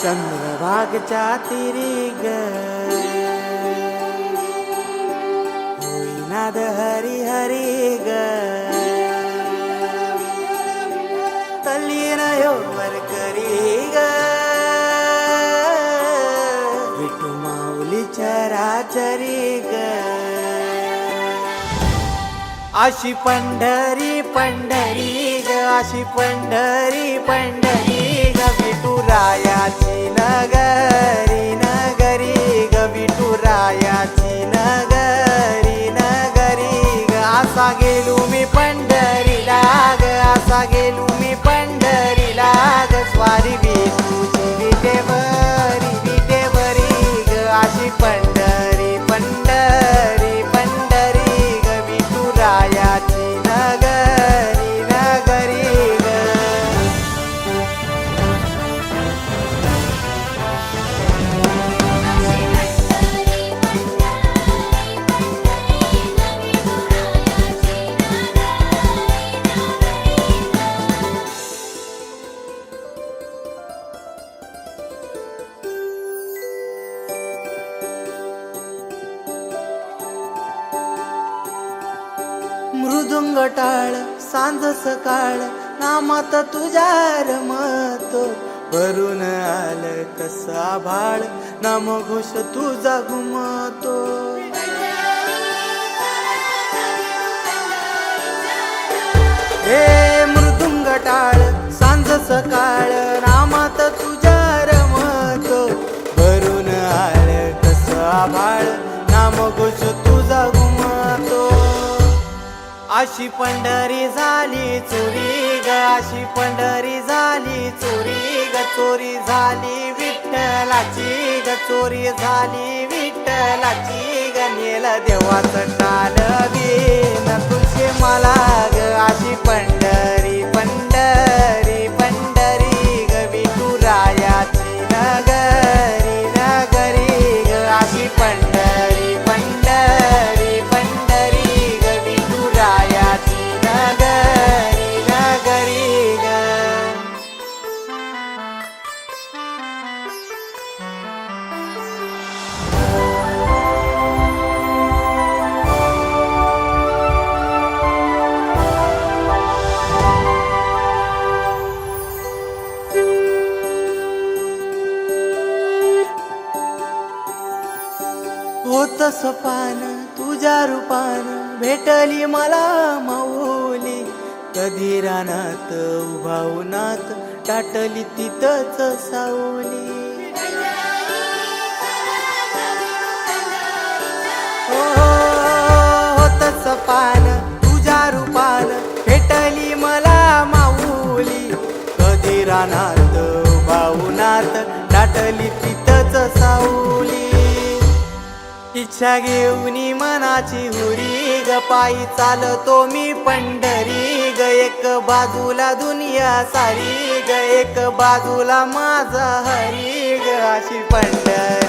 चंद्रभागच्या तिरी ग होईनाद हरी हरी ग तल्लीन वर करी ग विठू माऊली चराचरी ग अशी पंढरी पंढरी ग अशी पंढरी पंढरी ग विठुरायाची नगरी नगरी ग विठुरायाची नगरी नगरी ग असा गेलो मी पंढरीला ग असा गेलो मी पंढरीला ग स्वारी विठूची विटेवरी ग अशी पंढरी पंढरी पंढरी ग विठुरायाची नगरी नगरी ग मृदुंग टाळ सांज सकाळ नामात तुझ्या रमतो भरून आलं कसा भाळ नाम घोष तुझा घुमतो हे मृदुंग टाळ सांज सकाळ नामात तुझ्या रमतो भरून आलं कसा भाळ नाम घोष तुझा घुमतो अशी पंढरी झाली चोरी ग अशी पंढरी झाली चोरी ग चोरी झाली विठ्ठलाची ग चोरी झाली विठ्ठलाची ग नेल देवाचं टाल बिन तुझे मला ग अशी पंढरी पंढरी पंढरी ग विठुरायाची नगरी नगरी ग अशी पंढरी पंढरी पंढरी ग विठुरायाची नगरी नगरी ग होत सपान तुझ्या रूपान भेटली मला माऊली कधी रानात उभा उन्हात टाटली तिथंच सावली होत सपान तुझ्या रूपान भेटली मला माऊली कधी रानात उभा उन्हात टाटली तिथंच सावली इच्छा घेऊनी मनाची हुरी ग पायी चालतो मी पंढरी ग एक बाजूला दुनिया सारी ग एक बाजूला माझा हरी ग अशी पंढरी